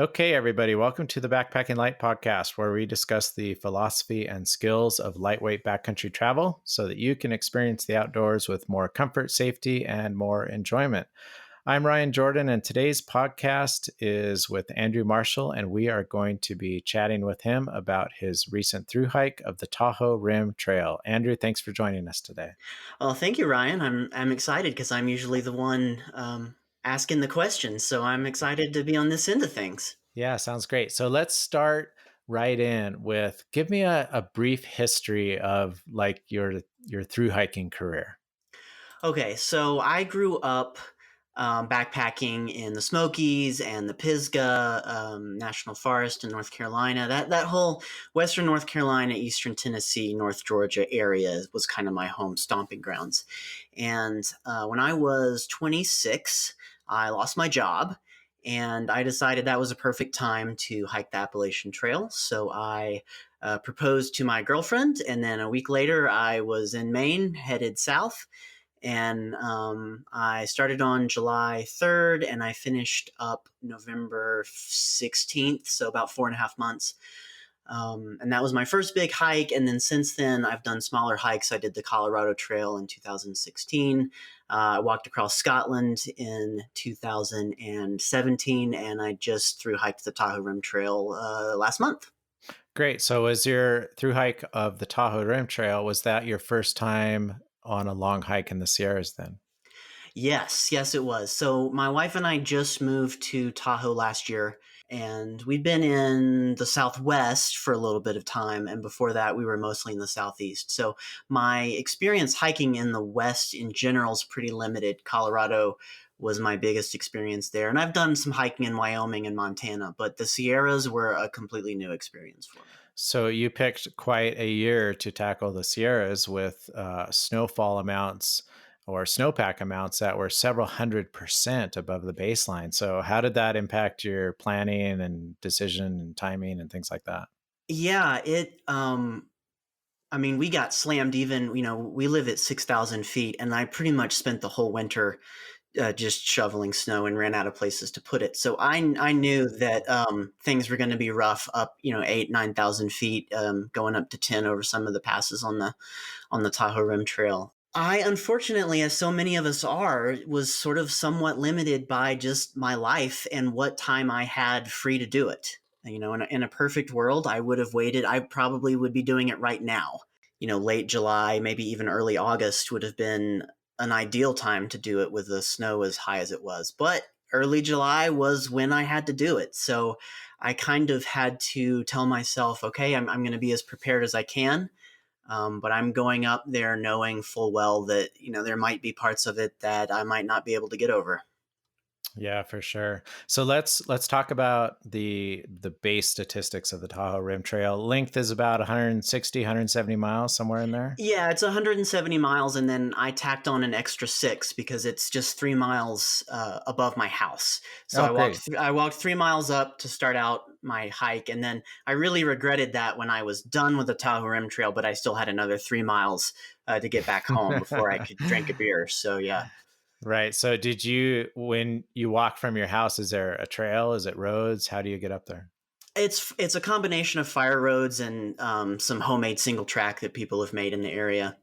Okay, everybody, welcome to the Backpacking Light podcast, where we discuss the philosophy and skills of lightweight backcountry travel so that you can experience the outdoors with more comfort, safety, and more enjoyment. I'm Ryan Jordan, and today's podcast is with Andrew Marshall, and we are going to be chatting with him about his recent thru-hike of the Tahoe Rim Trail. Andrew, thanks for joining us today. Well, thank you, Ryan. I'm excited because I'm usually the one asking the questions, so I'm excited to be on this end of things. Yeah, sounds great. So let's start right in with give me a brief history of like your through hiking career. Okay, so I grew up backpacking in the Smokies and the Pisgah National Forest in North Carolina. That whole Western North Carolina, Eastern Tennessee, North Georgia area was kind of my home stomping grounds. And when I was 26, I lost my job. And I decided that was a perfect time to hike the Appalachian Trail. So I proposed to my girlfriend. And then a week later, I was in Maine, headed south. And I started on July 3rd and I finished up November 16th, so about 4.5 months. And that was my first big hike. And then since then, I've done smaller hikes. I did the Colorado Trail in 2016. I walked across Scotland in 2017, and I just thru hiked the Tahoe Rim Trail last month. Great. So was your through hike of the Tahoe Rim Trail, was that your first time on a long hike in the Sierras then? Yes, it was. So my wife and I just moved to Tahoe last year, and we'd been in the Southwest for a little bit of time. And before that, we were mostly in the Southeast. So my experience hiking in the West in general is pretty limited. Colorado was my biggest experience there. And I've done some hiking in Wyoming and Montana, but the Sierras were a completely new experience for me. So you picked quite a year to tackle the Sierras with snowfall amounts or snowpack amounts that were several 100% above the baseline. So how did that impact your planning and decision and timing and things like that? Yeah, I mean, we got slammed even, we live at 6,000 feet, and I pretty much spent the whole winter just shoveling snow and ran out of places to put it. So I knew that things were going to be rough up, 8, 9,000 feet, going up to 10 over some of the passes on the Tahoe Rim Trail. I, unfortunately, as so many of us are, was sort of somewhat limited by just my life and what time I had free to do it. In a perfect world, I would have waited. I probably would be doing it right now. Late July, maybe even early August would have been an ideal time to do it with the snow as high as it was. But early July was when I had to do it. So I kind of had to tell myself, okay, I'm going to be as prepared as I can. But I'm going up there knowing full well that, there might be parts of it that I might not be able to get over. Yeah, for sure. So let's talk about the base statistics of the Tahoe Rim Trail. Length is about 160, 170 miles, somewhere in there. Yeah, it's 170 miles, and then I tacked on an extra 6 because it's just 3 miles above my house. So Oh, I walked great. I walked 3 miles up to start out my hike, and then I really regretted that when I was done with the Tahoe Rim Trail, but I still had another 3 miles to get back home before I could drink a beer. So yeah. Right. So when you walk from your house, is there a trail? Is it roads? How do you get up there? It's a combination of fire roads and some homemade single track that people have made in the area.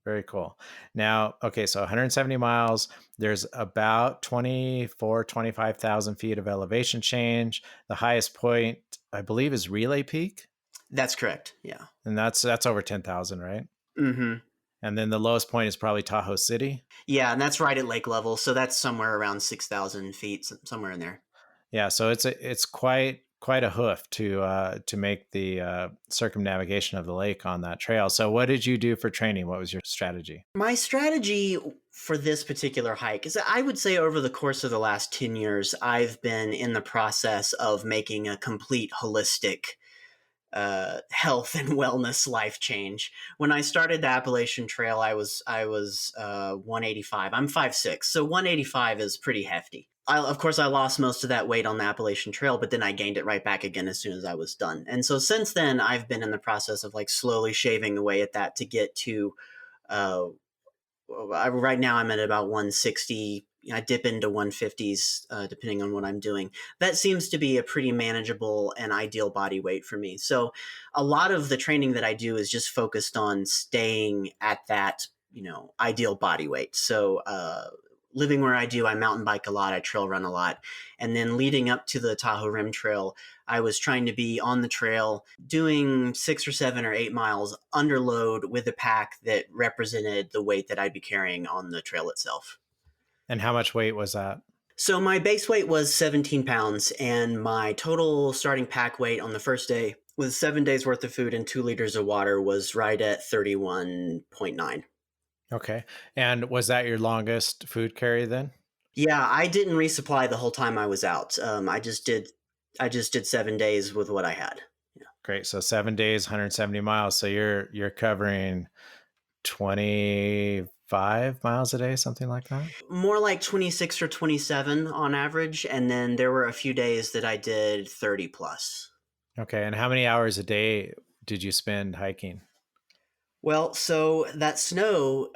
Very cool. Now, okay, so 170 miles, there's about 25,000 feet of elevation change. The highest point, I believe, is Relay Peak, That's correct. Yeah. and that's over 10,000, right? Hmm. And then the lowest point is probably Tahoe City. Yeah, and that's right at lake level, so that's somewhere around 6,000 feet, somewhere in there. Yeah, so it's quite a hoof to make the circumnavigation of the lake on that trail. So what did you do for training? What was your strategy? My strategy for this particular hike is that I would say over the course of the last 10 years, I've been in the process of making a complete holistic health and wellness life change. When I started the Appalachian Trail, I was 185. I'm 5'6", so 185 is pretty hefty. Of course, I lost most of that weight on the Appalachian Trail, but then I gained it right back again as soon as I was done. And so since then, I've been in the process of like slowly shaving away at that to get to. Right now, I'm at about 160, I dip into 150s depending on what I'm doing. That seems to be a pretty manageable and ideal body weight for me. So a lot of the training that I do is just focused on staying at that, ideal body weight. So living where I do, I mountain bike a lot, I trail run a lot. And then leading up to the Tahoe Rim Trail, I was trying to be on the trail doing 6 or 7 or 8 miles under load with a pack that represented the weight that I'd be carrying on the trail itself. And how much weight was that? So my base weight was 17 pounds, and my total starting pack weight on the first day with 7 days worth of food and 2 liters of water was right at 31.9. Okay. And was that your longest food carry then? Yeah, I didn't resupply the whole time I was out. I just did 7 days with what I had. Yeah. Great. So 7 days, 170 miles. So you're covering 25 miles a day, something like that. More like 26 or 27 on average, and then there were a few days that I did 30 plus. Okay. And how many hours a day did you spend hiking? Well, so that snow,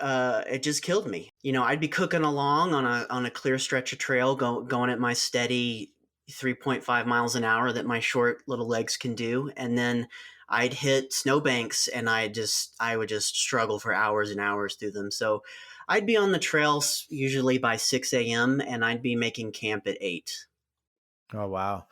it just killed me. I'd be cooking along on a clear stretch of trail, going at my steady 3.5 miles an hour that my short little legs can do, and then I'd hit snowbanks, and I would just struggle for hours and hours through them. So I'd be on the trails usually by 6 a.m., and I'd be making camp at 8. Oh, wow.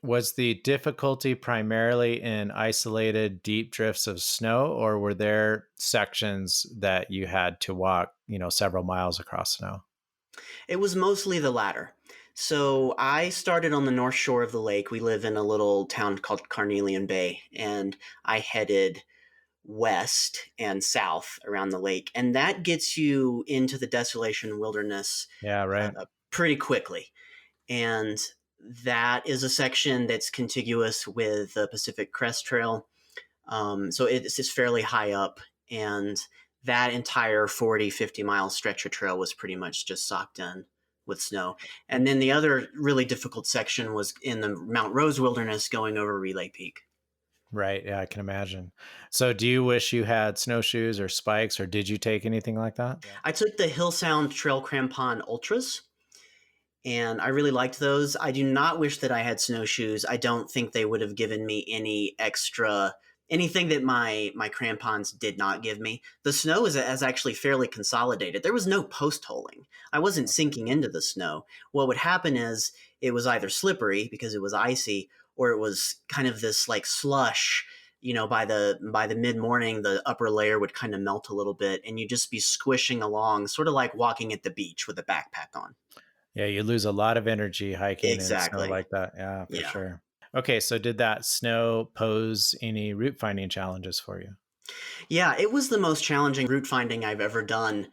Was the difficulty primarily in isolated deep drifts of snow, or were there sections that you had to walk, several miles across snow? It was mostly the latter. So I started on the north shore of the lake. We live in a little town called Carnelian Bay, and I headed west and south around the lake. And that gets you into the Desolation Wilderness Yeah, right. pretty quickly. And that is a section that's contiguous with the Pacific Crest Trail. So it's just fairly high up. And that entire 40, 50 mile stretch of trail was pretty much just socked in with snow. And then the other really difficult section was in the Mount Rose Wilderness going over Relay Peak. Right. Yeah, I can imagine. So, do you wish you had snowshoes or spikes, or did you take anything like that? Yeah. I took the Hill Sound Trail Crampon Ultras, and I really liked those. I do not wish that I had snowshoes. I don't think they would have given me any extra anything that my crampons did not give me. The snow is actually fairly consolidated. There was no post holing. I wasn't sinking into the snow. What would happen is it was either slippery because it was icy, or it was kind of this like slush. By the mid morning, the upper layer would kind of melt a little bit, and you'd just be squishing along, sort of like walking at the beach with a backpack on. Yeah, you lose a lot of energy hiking in snow Exactly. like that. Yeah, for Yeah. sure. Okay, so did that snow pose any route finding challenges for you? Yeah, it was the most challenging route finding I've ever done.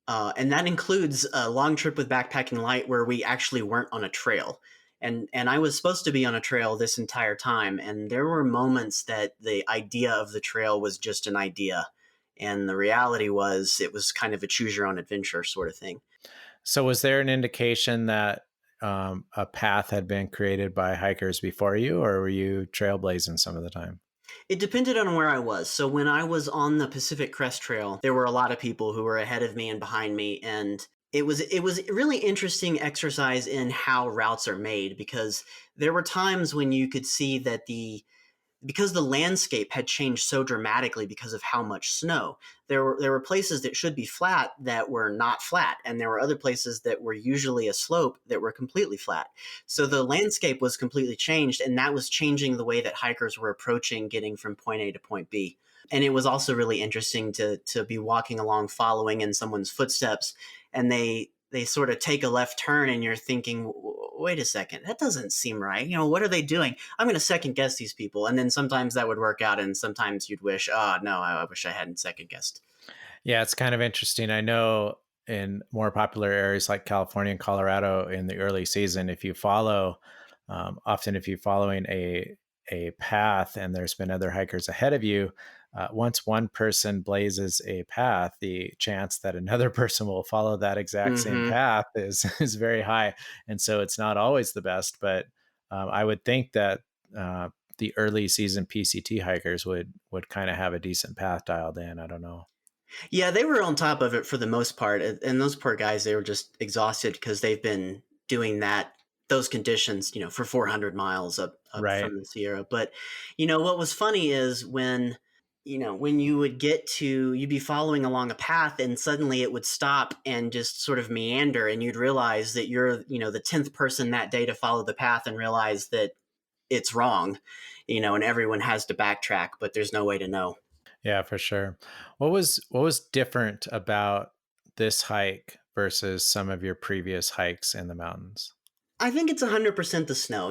And that includes a long trip with Backpacking Light where we actually weren't on a trail. And I was supposed to be on a trail this entire time. And there were moments that the idea of the trail was just an idea. And the reality was it was kind of a choose your own adventure sort of thing. So, was there an indication that a path had been created by hikers before you, or were you trailblazing some of the time? It depended on where I was. So when I was on the Pacific Crest Trail, there were a lot of people who were ahead of me and behind me, and it was a really interesting exercise in how routes are made, because there were times when you could see that because the landscape had changed so dramatically because of how much snow. There were places that should be flat that were not flat, and there were other places that were usually a slope that were completely flat. So the landscape was completely changed, and that was changing the way that hikers were approaching getting from point A to point B. And it was also really interesting to be walking along, following in someone's footsteps, and they sort of take a left turn, and you're thinking, wait a second, that doesn't seem right. What are they doing? I'm going to second guess these people. And then sometimes that would work out, and sometimes you'd wish, oh, no, I wish I hadn't second guessed. Yeah, it's kind of interesting. I know in more popular areas like California and Colorado in the early season, if you follow, often if you're following a path and there's been other hikers ahead of you, once one person blazes a path, the chance that another person will follow that exact same Hmm. path is is very high, and so it's not always the best. But I would think that the early season PCT hikers would kind of have a decent path dialed in. I don't know. Yeah, they were on top of it for the most part, and those poor guys, they were just exhausted because they've been doing those conditions, for 400 miles up Right. from the Sierra. But what was funny is when you would you'd be following along a path, and suddenly it would stop and just sort of meander, and you'd realize that you're the 10th person that day to follow the path, and realize that it's wrong, and everyone has to backtrack, but there's no way to know. Yeah, for sure. What was different about this hike versus some of your previous hikes in the mountains? I think it's 100% the snow.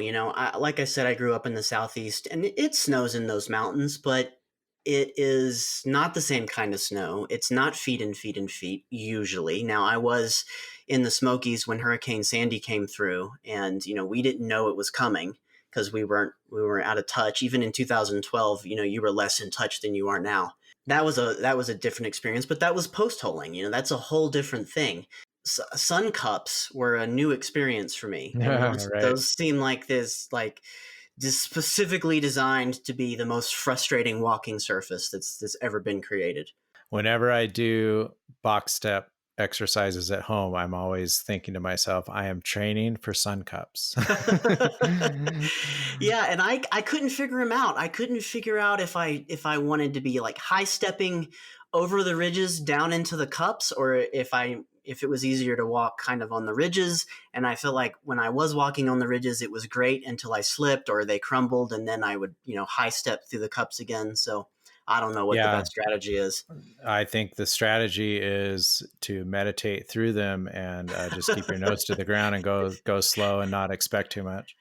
Like I said, I grew up in the Southeast, and it snows in those mountains, but it is not the same kind of snow. It's not feet and feet and feet usually. Now, I was in the Smokies when Hurricane Sandy came through, and we didn't know it was coming because we were out of touch. Even in 2012, you were less in touch than you are now. That was a different experience, but that was post holing. That's a whole different thing. Sun cups were a new experience for me, and those Right. those seem like just specifically designed to be the most frustrating walking surface that's ever been created. Whenever I do box step exercises at home, I'm always thinking to myself, I am training for sun cups. Yeah, and I couldn't figure him out. I couldn't figure out if I wanted to be like high stepping over the ridges down into the cups, or if it was easier to walk kind of on the ridges. And I feel like when I was walking on the ridges, it was great until I slipped or they crumbled, and then I would high step through the cups again. So I don't know what the Yeah, best strategy is. I think the strategy is to meditate through them and just keep your nose to the ground and go slow and not expect too much.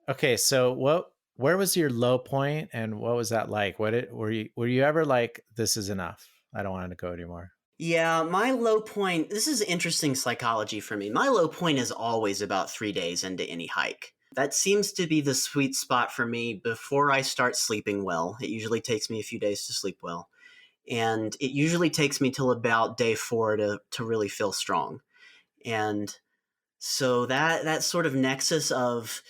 Okay, so where was your low point and what was that like? Were you ever like this is enough? I don't want to go anymore. Yeah, my low point, this is interesting psychology for me. My low point is always about 3 days into any hike. That seems to be the sweet spot for me before I start sleeping well. It usually takes me a few days to sleep well. And it usually takes me till about day 4 to really feel strong. And so that sort of nexus of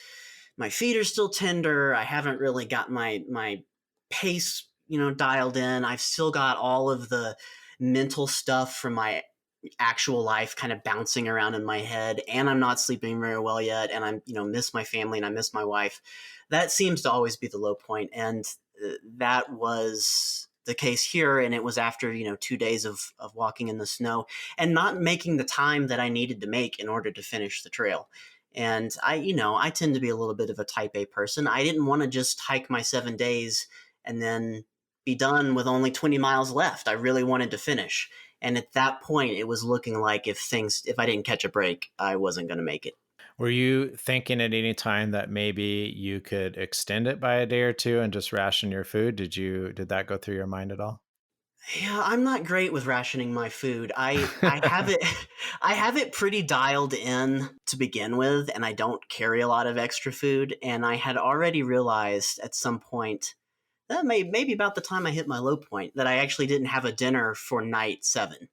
my feet are still tender. I haven't really got my pace, dialed in. I've still got all of the mental stuff from my actual life kind of bouncing around in my head, and I'm not sleeping very well yet, and I'm miss my family and I miss my wife. That seems to always be the low point, and that was the case here. And it was after 2 days of walking in the snow and not making the time that I needed to make in order to finish the trail. And I tend to be a little bit of a type A person. I didn't want to just hike my 7 days and then be done with only 20 miles left. I really wanted to finish. And at that point, it was looking like if I didn't catch a break, I wasn't going to make it. Were you thinking at any time that maybe you could extend it by a day or two and just ration your food? Did that go through your mind at all? Yeah, I'm not great with rationing my food. I have it I have it pretty dialed in to begin with, and I don't carry a lot of extra food. And I had already realized at some point, maybe about the time I hit my low point, that I actually didn't have a dinner for night 7,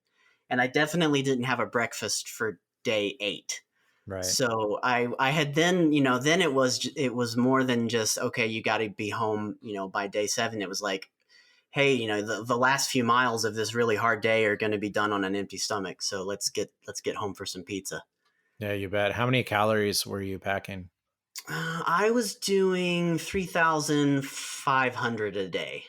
and I definitely didn't have a breakfast for day 8. Right. So I had then it was more than just, okay, you got to be home by day 7. It was like, hey, the last few miles of this really hard day are going to be done on an empty stomach. So let's get home for some pizza. Yeah, you bet. How many calories were you packing? I was doing 3,500 a day.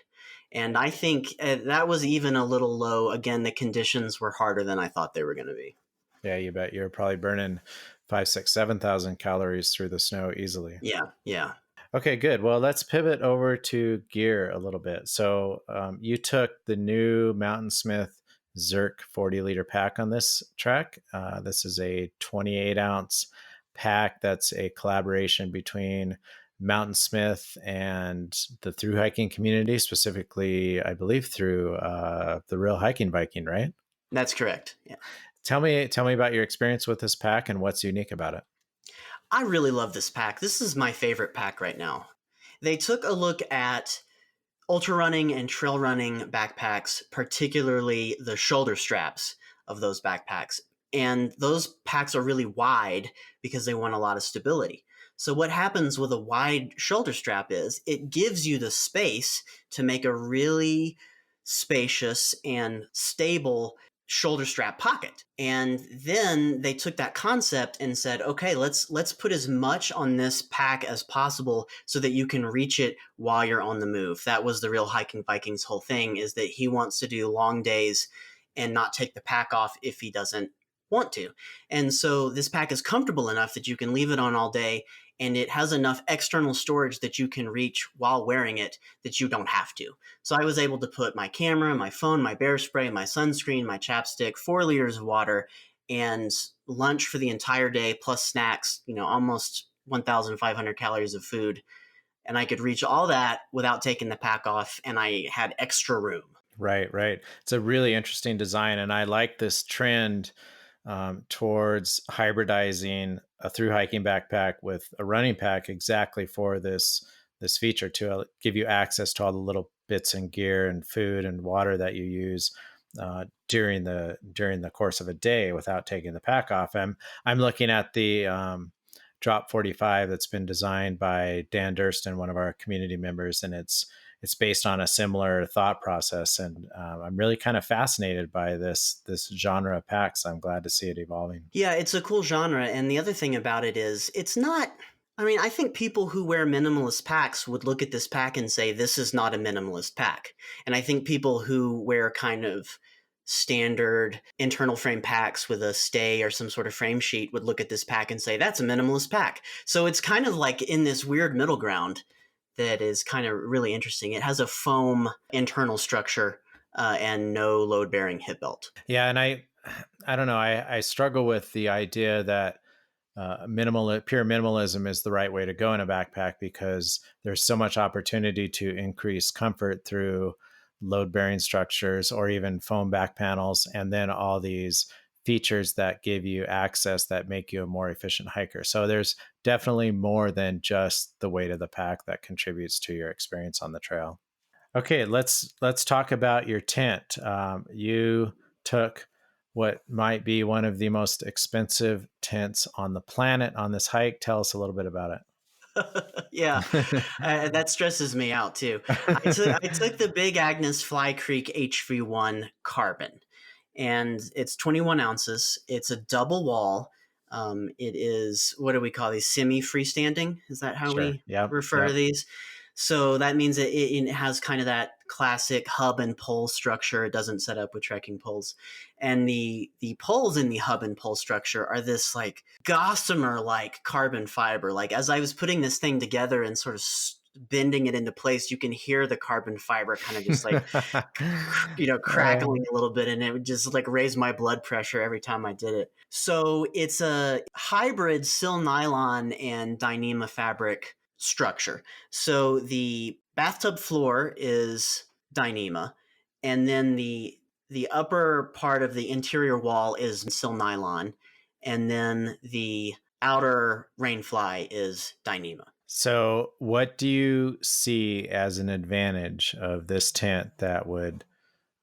And I think that was even a little low. Again, the conditions were harder than I thought they were going to be. Yeah, you bet. You're probably burning 5, 6, 7,000 calories through the snow easily. Yeah, yeah. Okay, good. Well, let's pivot over to gear a little bit. So, you took the new Mountain Smith Zerk 40-liter pack on this trek. This is a 28-ounce pack that's a collaboration between Mountain Smith and the through hiking community, specifically, I believe, through the Real Hiking Viking, right? That's correct. Yeah. Tell me about your experience with this pack and what's unique about it. I really love this pack. This is my favorite pack right now. They took a look at ultra running and trail running backpacks, particularly the shoulder straps of those backpacks. And those packs are really wide because they want a lot of stability. So what happens with a wide shoulder strap is it gives you the space to make a really spacious and stable shoulder strap pocket. And then they took that concept and said, okay, let's put as much on this pack as possible so that you can reach it while you're on the move. That was the Real Hiking Vikings whole thing, is that he wants to do long days and not take the pack off if he doesn't want to. And so this pack is comfortable enough that you can leave it on all day, and it has enough external storage that you can reach while wearing it that you don't have to. So I was able to put my camera, my phone, my bear spray, my sunscreen, my chapstick, 4 liters of water, and lunch for the entire day, plus snacks, almost 1,500 calories of food. And I could reach all that without taking the pack off, and I had extra room. Right, right. It's a really interesting design, and I like this trend towards hybridizing a through hiking backpack with a running pack exactly for this feature to give you access to all the little bits and gear and food and water that you use during the course of a day without taking the pack off. I'm looking at the Drop 45 that's been designed by Dan Durston, one of our community members, and it's based on a similar thought process. And I'm really kind of fascinated by this genre of packs. I'm glad to see it evolving. Yeah, it's a cool genre. And the other thing about it is it's not, I mean, I think people who wear minimalist packs would look at this pack and say, this is not a minimalist pack. And I think people who wear kind of standard internal frame packs with a stay or some sort of frame sheet would look at this pack and say, that's a minimalist pack. So it's kind of like in this weird middle ground that is kind of really interesting. It has a foam internal structure and no load bearing hip belt. Yeah, and I don't know. I struggle with the idea that pure minimalism is the right way to go in a backpack, because there's so much opportunity to increase comfort through load bearing structures or even foam back panels, and then all these features that give you access that make you a more efficient hiker. So there's definitely more than just the weight of the pack that contributes to your experience on the trail. Okay, let's talk about your tent. You took what might be one of the most expensive tents on the planet on this hike. Tell us a little bit about Yeah, it. that stresses me out too. I took the big Agnes Fly Creek HV1 carbon, and it's 21 ounces. It's a double wall. It is, what do we call these? Semi freestanding? Is that how Sure. we Yep. refer to Yep. these? So that means that it has kind of that classic hub and pole structure. It doesn't set up with trekking poles, and the poles in the hub and pole structure are this like gossamer like carbon fiber. Like as I was putting this thing together and sort of bending it into place, you can hear the carbon fiber kind of just like crackling Oh, a little bit, and it would just like raise my blood pressure every time I did it. So it's a hybrid sil nylon and Dyneema fabric structure. So the bathtub floor is Dyneema, and then the upper part of the interior wall is sil nylon, and then the outer rainfly is Dyneema. so what do you see as an advantage of this tent that would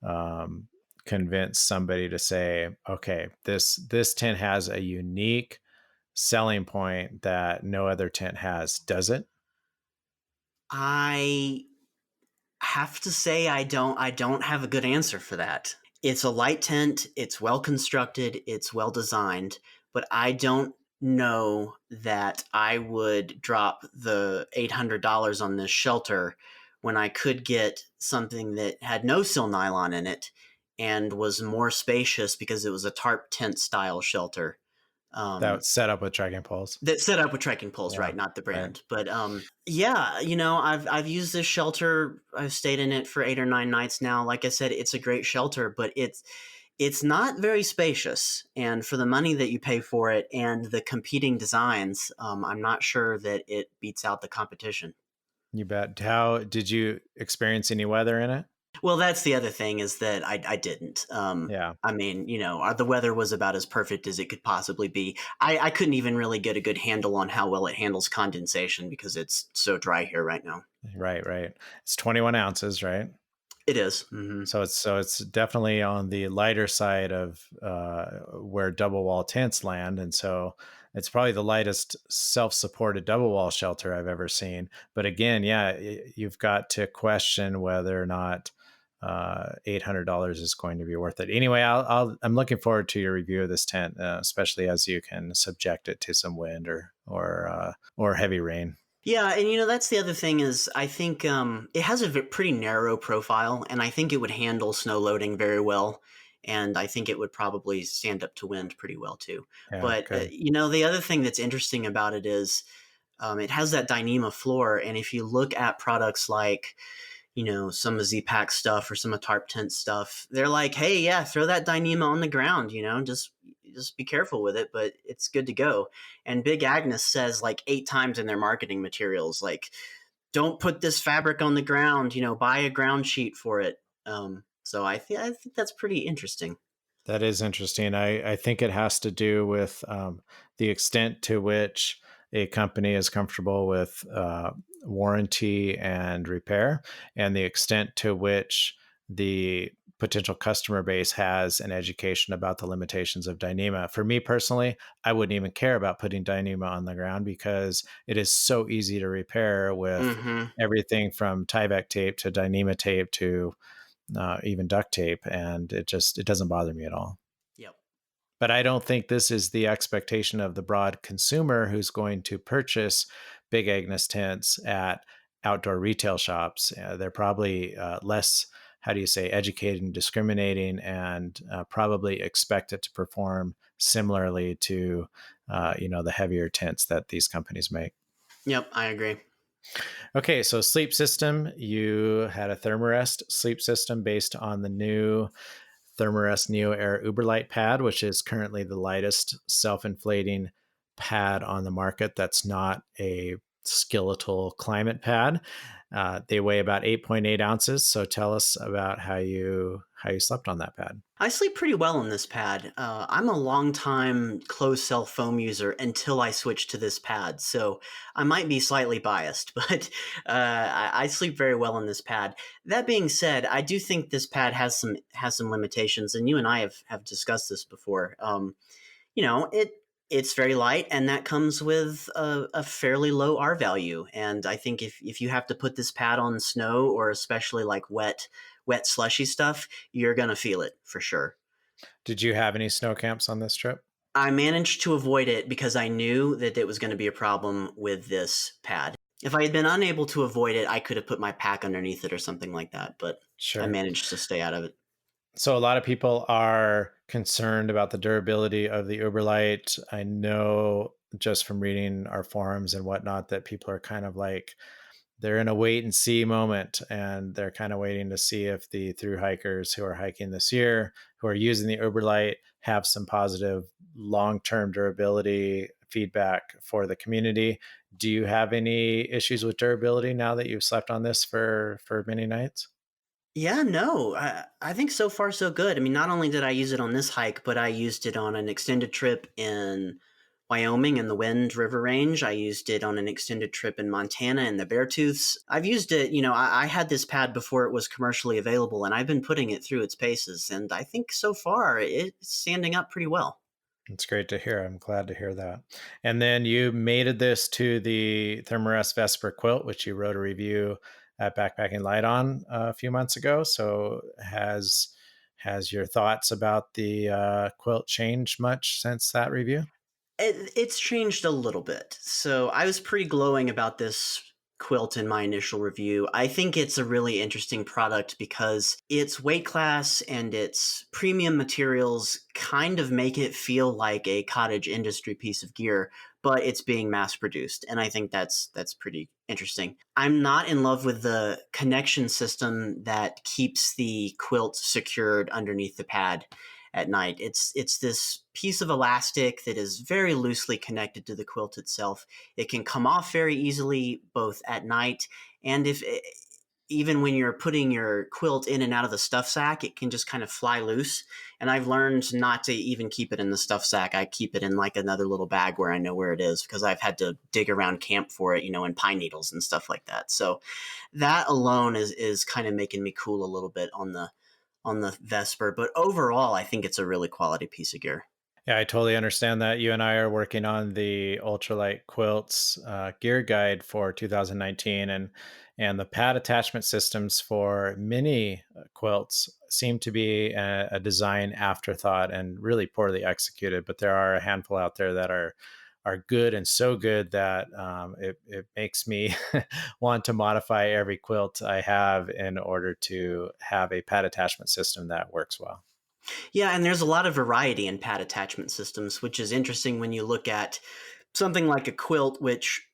um, convince somebody to say, okay, this tent has a unique selling point that no other tent has? Does it? I have to say I don't have a good answer for that. It's a light tent, it's well constructed, it's well designed, but I don't know that I would drop the $800 on this shelter when I could get something that had no sil nylon in it and was more spacious because it was a tarp tent style shelter. Um, That set up with trekking poles? that's set up with trekking poles, Yeah. right? Not the Right. brand, but yeah. I've used this shelter. I've stayed in it for 8 or 9 nights now. Like I said, it's a great shelter, but it's not very spacious. And for the money that you pay for it and the competing designs, I'm not sure that it beats out the competition. You bet. How did you experience any weather in it? Well, that's the other thing, is that I didn't. Yeah. I mean, the weather was about as perfect as it could possibly be. I couldn't even really get a good handle on how well it handles condensation because it's so dry here right now. Right, right. It's 21 ounces, right? It is. Mm-hmm. So it's definitely on the lighter side of where double wall tents land, and so it's probably the lightest self-supported double wall shelter I've ever seen. But again, yeah, you've got to question whether or not $800 is going to be worth it. Anyway, I'm looking forward to your review of this tent, especially as you can subject it to some wind or heavy rain. Yeah, and that's the other thing is I think it has a pretty narrow profile, and I think it would handle snow loading very well, and I think it would probably stand up to wind pretty well too. Yeah, But good. the other thing that's interesting about it is it has that Dyneema floor, and if you look at products like some of Z-Pack stuff or some of Tarp Tent stuff, they're like, hey, yeah, throw that Dyneema on the ground, just be careful with it, but it's good to go. And Big Agnes says like 8 times in their marketing materials, like, don't put this fabric on the ground, buy a ground sheet for it. So I think that's pretty interesting. That is interesting. I think it has to do with the extent to which a company is comfortable with warranty and repair, and the extent to which the potential customer base has an education about the limitations of Dyneema. For me personally, I wouldn't even care about putting Dyneema on the ground because it is so easy to repair with Mm-hmm. everything from Tyvek tape to Dyneema tape to even duct tape, and it doesn't bother me at all. Yep. But I don't think this is the expectation of the broad consumer who's going to purchase Big Agnes tents at outdoor retail shops. They're probably less, how do you say, educated and discriminating, and probably expect it to perform similarly to, the heavier tents that these companies make. Yep, I agree. Okay, so sleep system. You had a Thermarest sleep system based on the new Thermarest Neo Air Uberlight pad, which is currently the lightest self-inflating pad on the market. That's not a skeletal climate pad. They weigh about 8.8 ounces. So tell us about how you slept on that pad. I sleep pretty well on this pad. I'm a long time closed cell foam user until I switched to this pad, so I might be slightly biased, but I sleep very well on this pad. That being said, I do think this pad has some limitations, and you and I have discussed this before. It's very light, and that comes with a fairly low R value. And I think if you have to put this pad on snow or especially like wet slushy stuff, you're gonna feel it for sure. Did you have any snow camps on this trip? I managed to avoid it because I knew that it was going to be a problem with this pad. If I had been unable to avoid it, I could have put my pack underneath it or something like that, but I Sure. managed to stay out of it. So a lot of people are concerned about the durability of the Uberlight. I know just from reading our forums and whatnot that people are kind of like they're in a wait and see moment, and they're kind of waiting to see if the through hikers who are hiking this year who are using the Uberlight have some positive long-term durability feedback for the community. Do you have any issues with durability now that you've slept on this for many nights? Yeah, no, I think so far so good. I mean, not only did I use it on this hike, but I used it on an extended trip in Wyoming in the Wind River Range. I used it on an extended trip in Montana in the Beartooths. I've used it, I had this pad before it was commercially available, and I've been putting it through its paces. And I think so far it's standing up pretty well. It's great to hear. I'm glad to hear that. And then you mated this to the Thermarest Vesper quilt, which you wrote a review at Backpacking Light on a few months ago. So has your thoughts about the quilt changed much since that review? It's changed a little bit. So I was pretty glowing about this quilt in my initial review. I think it's a really interesting product because its weight class and its premium materials kind of make it feel like a cottage industry piece of gear, but it's being mass produced, and I think that's pretty interesting. I'm not in love with the connection system that keeps the quilt secured underneath the pad at night. It's this piece of elastic that is very loosely connected to the quilt itself. It can come off very easily both at night and if even when you're putting your quilt in and out of the stuff sack, it can just kind of fly loose. And I've learned not to even keep it in the stuff sack. I keep it in like another little bag where I know where it is because I've had to dig around camp for it, and pine needles and stuff like that. So that alone is kind of making me cool a little bit on the Vesper, but overall, I think it's a really quality piece of gear. Yeah, I totally understand that. You and I are working on the ultralight quilts gear guide for 2019, and the pad attachment systems for mini quilts seem to be a design afterthought and really poorly executed. But there are a handful out there that are good and so good that it makes me want to modify every quilt I have in order to have a pad attachment system that works well. Yeah, and there's a lot of variety in pad attachment systems, which is interesting when you look at something like a quilt, which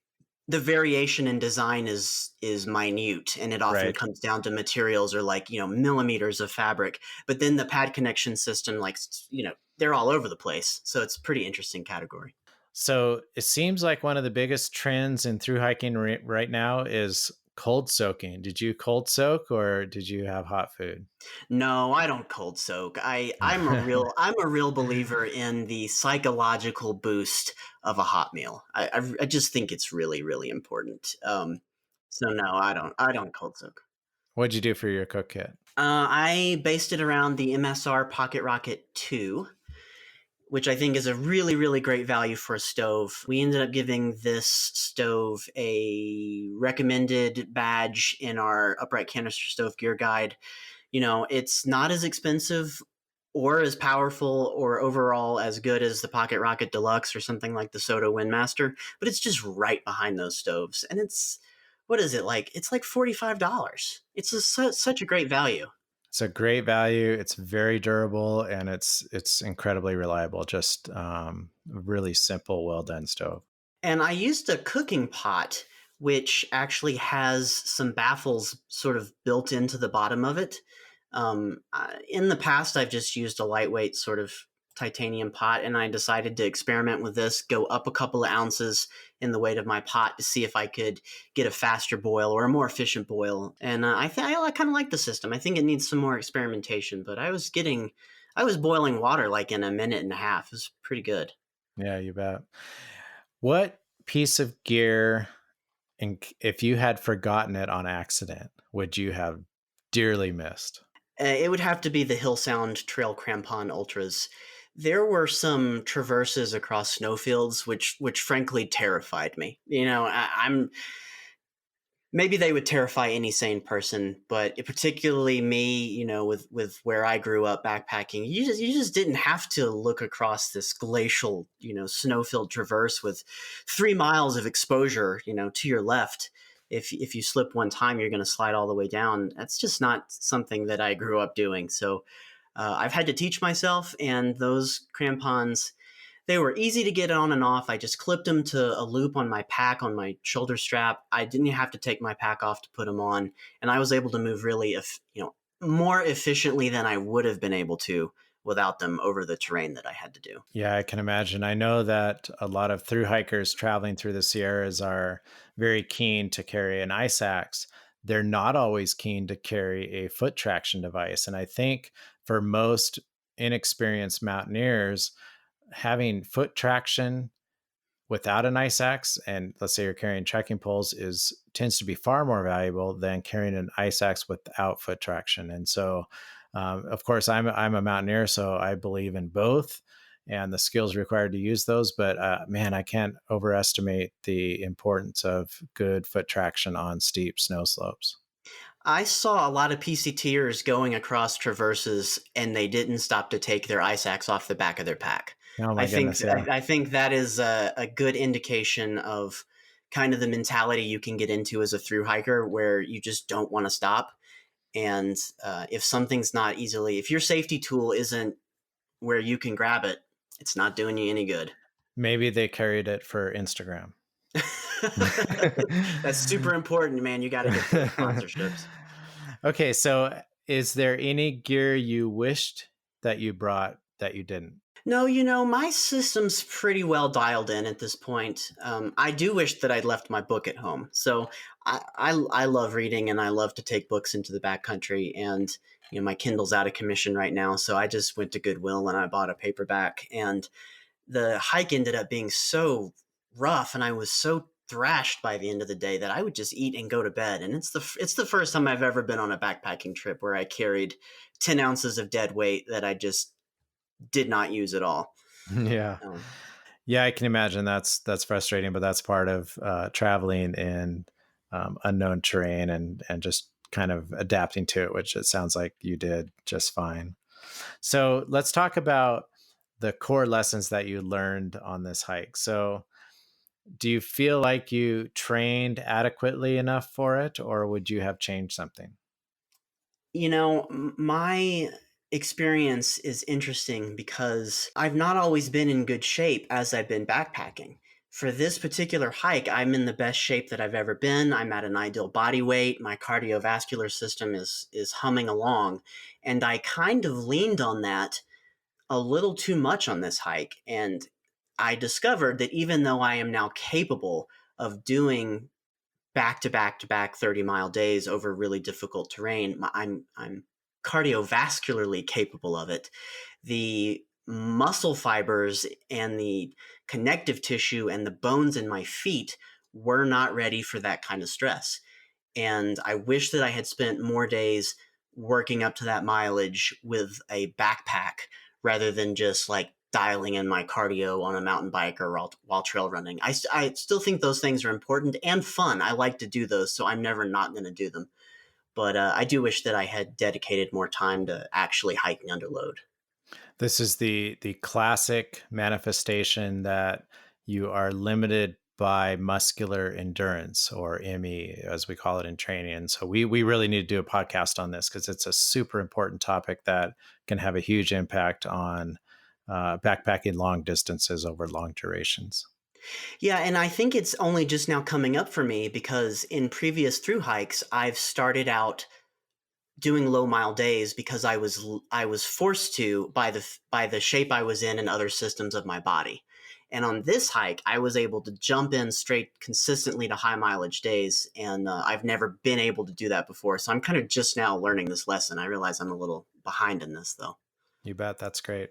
the variation in design is minute, and it often Right. comes down to materials or like millimeters of fabric. But then the pad connection system, like they're all over the place. So it's a pretty interesting category. So it seems like one of the biggest trends in through hiking right now is cold soaking. Did you cold soak or did you have hot food? No, I don't cold soak. I'm a real believer in the psychological boost of a hot meal. I just think it's really really important. So no, I don't cold soak. What'd you do for your cook kit? I based it around the MSR Pocket Rocket 2, which I think is a really, really great value for a stove. We ended up giving this stove a recommended badge in our upright canister stove gear guide. It's not as expensive or as powerful or overall as good as the Pocket Rocket Deluxe or something like the Soto Windmaster, but it's just right behind those stoves. And what is it like? It's like $45. Such a great value. It's a great value. It's very durable and it's incredibly reliable. Just a really simple, well done stove. And I used a cooking pot, which actually has some baffles sort of built into the bottom of it. In the past, I've just used a lightweight sort of titanium pot, and I decided to experiment with this, go up a couple of ounces in the weight of my pot to see if I could get a faster boil or a more efficient boil. And I kind of like the system. I think it needs some more experimentation, but I was boiling water like in a minute and a half. It was pretty good. Yeah, you bet. What piece of gear, and if you had forgotten it on accident, would you have dearly missed? It would have to be the Hill Sound Trail Crampon Ultras. There were some traverses across snowfields which frankly terrified me. I'm maybe they would terrify any sane person, but particularly me, with where I grew up backpacking, you just didn't have to look across this glacial, snow-filled traverse with 3 miles of exposure, to your left. If you slip one time, you're going to slide all the way down. That's just not something that I grew up doing. So I've had to teach myself, and those crampons, they were easy to get on and off. I just clipped them to a loop on my pack on my shoulder strap. I didn't have to take my pack off to put them on, and I was able to move really, more efficiently than I would have been able to without them over the terrain that I had to do. Yeah, I can imagine. I know that a lot of through hikers traveling through the Sierras are very keen to carry an ice axe. They're not always keen to carry a foot traction device. And I think for most inexperienced mountaineers, having foot traction without an ice axe, and let's say you're carrying trekking poles, is tends to be far more valuable than carrying an ice axe without foot traction. And so, of course, I'm a mountaineer, so I believe in both and the skills required to use those. But man, I can't overestimate the importance of good foot traction on steep snow slopes. I saw a lot of PCTers going across traverses, and they didn't stop to take their ice axe off the back of their pack. Oh I my think goodness, yeah. I think that is a good indication of kind of the mentality you can get into as a through hiker, where you just don't want to stop. And if something's not easily, if your safety tool isn't where you can grab it, it's not doing you any good. Maybe they carried it for Instagram. That's super important, man. You got to get those sponsorships. Okay, so is there any gear you wished that you brought that you didn't? No, my system's pretty well dialed in at this point. I do wish that I'd left my book at home. So I love reading, and I love to take books into the backcountry. And my Kindle's out of commission right now, so I just went to Goodwill and I bought a paperback. And the hike ended up being so rough, and I was so thrashed by the end of the day that I would just eat and go to bed. And it's the first time I've ever been on a backpacking trip where I carried 10 ounces of dead weight that I just did not use at all. Yeah. Um, Yeah, I can imagine that's frustrating, but that's part of traveling in unknown terrain and just kind of adapting to it, which it sounds like you did just fine. So let's talk about the core lessons that you learned on this hike. So, do you feel like you trained adequately enough for it, or would you have changed something? my experience is interesting because I've not always been in good shape as I've been backpacking. For this particular hike, I'm in the best shape that I've ever been. I'm at an ideal body weight. My cardiovascular system is humming along, and I kind of leaned on that a little too much on this hike. And I discovered that even though I am now capable of doing back to back to back 30-mile days over really difficult terrain, I'm cardiovascularly capable of it. The muscle fibers and the connective tissue and the bones in my feet were not ready for that kind of stress. And I wish that I had spent more days working up to that mileage with a backpack rather than just like dialing in my cardio on a mountain bike or while trail running. I still think those things are important and fun. I like to do those, so I'm never not going to do them. But I do wish that I had dedicated more time to actually hiking under load. This is the classic manifestation that you are limited by muscular endurance, or ME as we call it in training. And so we really need to do a podcast on this because it's a super important topic that can have a huge impact on backpacking long distances over long durations. Yeah, and I think it's only just now coming up for me because in previous through hikes, I've started out doing low mile days because I was forced to by the shape I was in and other systems of my body. And on this hike, I was able to jump in straight consistently to high mileage days, and I've never been able to do that before. So I'm kind of just now learning this lesson. I realize I'm a little behind in this, though. You bet. That's great.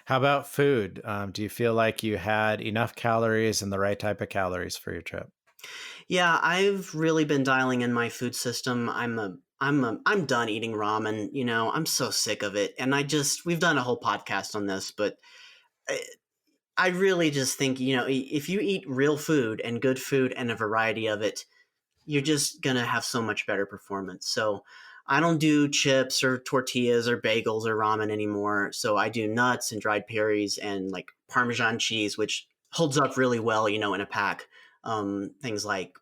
How about food? Do you feel like you had enough calories and the right type of calories for your trip? Yeah, I've really been dialing in my food system. I'm done eating ramen. I'm so sick of it, and we've done a whole podcast on this, but I really just think, if you eat real food and good food and a variety of it, you're just going to have so much better performance. So I don't do chips or tortillas or bagels or ramen anymore. So I do nuts and dried berries and like Parmesan cheese, which holds up really well, in a pack. Things like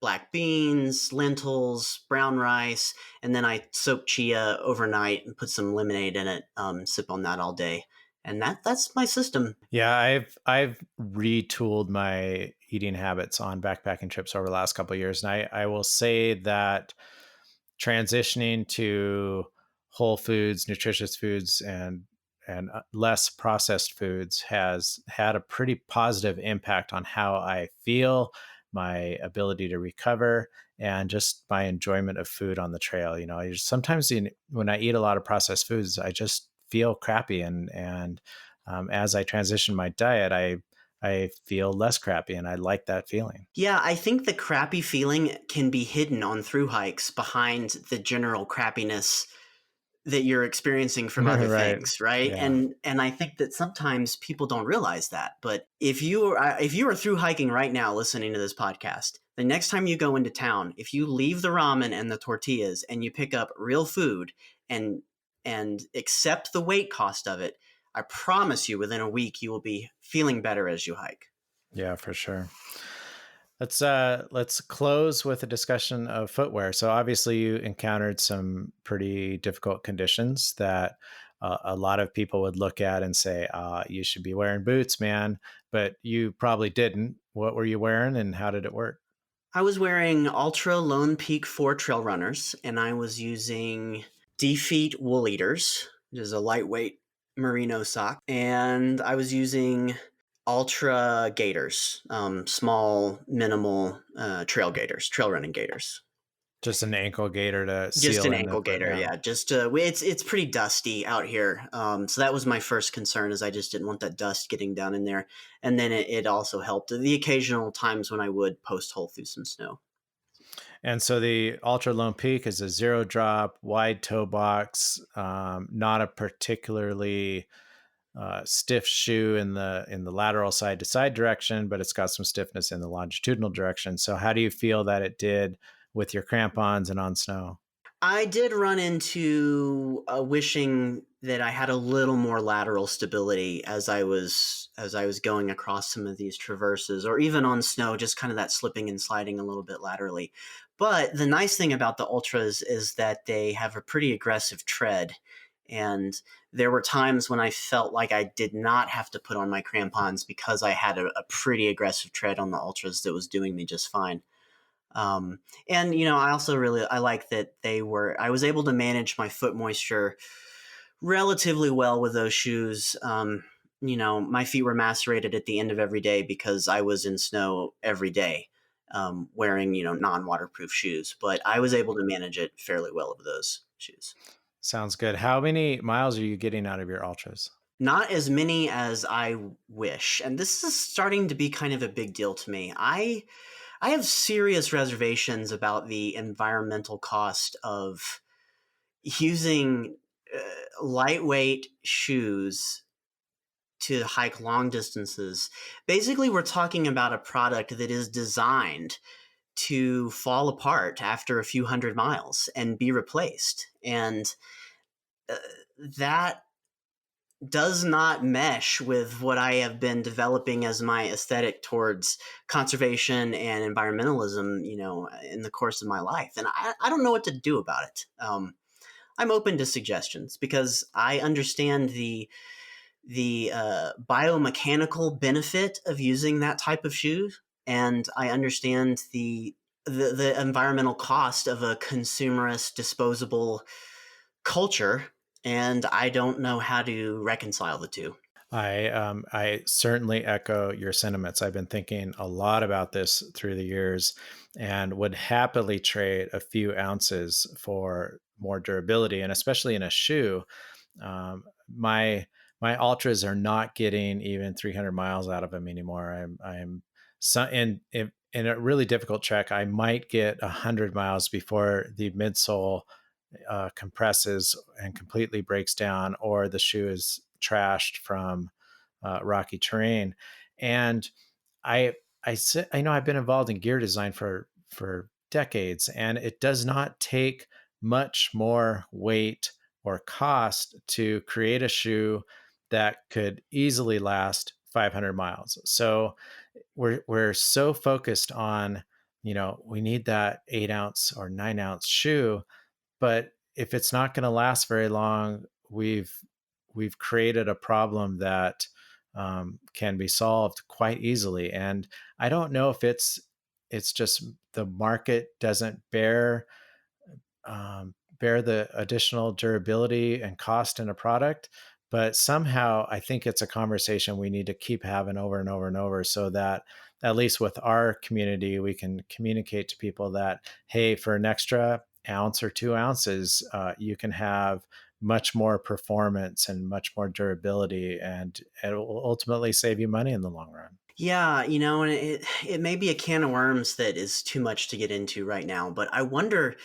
black beans, lentils, brown rice, and then I soak chia overnight and put some lemonade in it. Sip on that all day, and that's my system. Yeah, I've retooled my eating habits on backpacking trips over the last couple of years, and I will say that transitioning to whole foods, nutritious foods, and less processed foods has had a pretty positive impact on how I feel, my ability to recover, and just my enjoyment of food on the trail. Sometimes when I eat a lot of processed foods, I just feel crappy, and as I transition my diet, I feel less crappy, and I like that feeling. Yeah, I think the crappy feeling can be hidden on through hikes behind the general crappiness that you're experiencing from other Right. things, right? Yeah. And I think that sometimes people don't realize that. But if you are through hiking right now listening to this podcast, the next time you go into town, if you leave the ramen and the tortillas and you pick up real food and and accept the weight cost of it, I promise you within a week you will be feeling better as you hike. Yeah, for sure. Let's close with a discussion of footwear. So obviously you encountered some pretty difficult conditions that a lot of people would look at and say, you should be wearing boots, man, but you probably didn't. What were you wearing and how did it work? I was wearing Ultra Lone Peak 4 trail runners, and I was using Defeat Wool Eaters, which is a lightweight merino sock, and I was using Ultra Gators, small, minimal trail gators, trail running gators. Just an ankle gaiter to Just seal an in the ankle foot gator, down. yeah. It's pretty dusty out here, so that was my first concern. Is I just didn't want that dust getting down in there, and then it also helped the occasional times when I would post hole through some snow. And so the Ultra Lone Peak is a zero drop, wide toe box, not a particularly stiff shoe in the lateral side to side direction, but it's got some stiffness in the longitudinal direction. So how do you feel that it did with your crampons and on snow? I did run into wishing that I had a little more lateral stability as I was going across some of these traverses, or even on snow, just kind of that slipping and sliding a little bit laterally. But the nice thing about the ultras is that they have a pretty aggressive tread, and there were times when I felt like I did not have to put on my crampons because I had a pretty aggressive tread on the ultras that was doing me just fine. And I also I like that I was able to manage my foot moisture relatively well with those shoes. My feet were macerated at the end of every day because I was in snow every day, wearing, non-waterproof shoes, but I was able to manage it fairly well with those shoes. Sounds good. How many miles are you getting out of your ultras? Not as many as I wish. And this is starting to be kind of a big deal to me. I have serious reservations about the environmental cost of using lightweight shoes to hike long distances. Basically, we're talking about a product that is designed to fall apart after a few hundred miles and be replaced. And uh, that does not mesh with what I have been developing as my aesthetic towards conservation and environmentalism, in the course of my life. And I don't know what to do about it. I'm open to suggestions because I understand the biomechanical benefit of using that type of shoe, and I understand the environmental cost of a consumerist disposable culture, and I don't know how to reconcile the two. I certainly echo your sentiments. I've been thinking a lot about this through the years, and would happily trade a few ounces for more durability, and especially in a shoe. My ultras are not getting even 300 miles out of them anymore. I'm so in a really difficult trek. I might get 100 miles before the midsole compresses and completely breaks down, or the shoe is trashed from rocky terrain. And I I know I've been involved in gear design for decades, and it does not take much more weight or cost to create a shoe that could easily last 500 miles. So we're so focused on, we need that 8 ounce or 9 ounce shoe, but if it's not going to last very long, we've created a problem that can be solved quite easily. And I don't know if it's just the market doesn't bear the additional durability and cost in a product. But somehow I think it's a conversation we need to keep having over and over and over, so that at least with our community, we can communicate to people that, hey, for an extra ounce or 2 ounces, you can have much more performance and much more durability, and it will ultimately save you money in the long run. Yeah, and it may be a can of worms that is too much to get into right now, but I wonder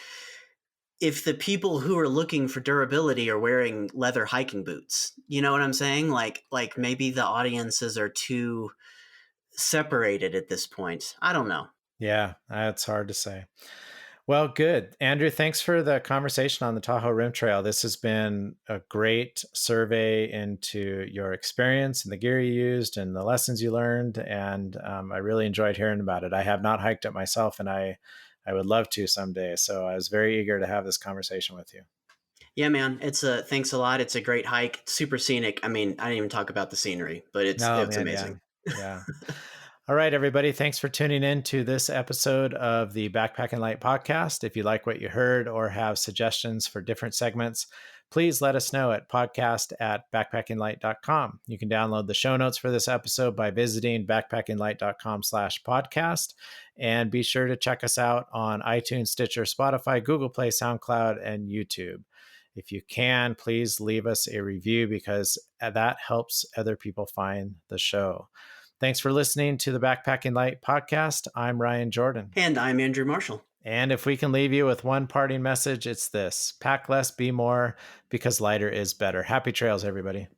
if the people who are looking for durability are wearing leather hiking boots. You know what I'm saying? Like maybe the audiences are too separated at this point. I don't know. Yeah, that's hard to say. Well, good. Andrew, thanks for the conversation on the Tahoe Rim Trail. This has been a great survey into your experience and the gear you used and the lessons you learned. And I really enjoyed hearing about it. I have not hiked it myself, and I would love to someday. So I was very eager to have this conversation with you. Yeah, man. Thanks a lot. It's a great hike, super scenic. I mean, I didn't even talk about the scenery, but No, it's man. Yeah. amazing. Yeah. All right, everybody. Thanks for tuning in to this episode of the Backpacking Light podcast. If you like what you heard or have suggestions for different segments, please let us know at podcast@backpackinglight.com. You can download the show notes for this episode by visiting backpackinglight.com/podcast. And be sure to check us out on iTunes, Stitcher, Spotify, Google Play, SoundCloud, and YouTube. If you can, please leave us a review, because that helps other people find the show. Thanks for listening to the Backpacking Light podcast. I'm Ryan Jordan. And I'm Andrew Marshall. And if we can leave you with one parting message, it's this: pack less, be more, because lighter is better. Happy trails, everybody.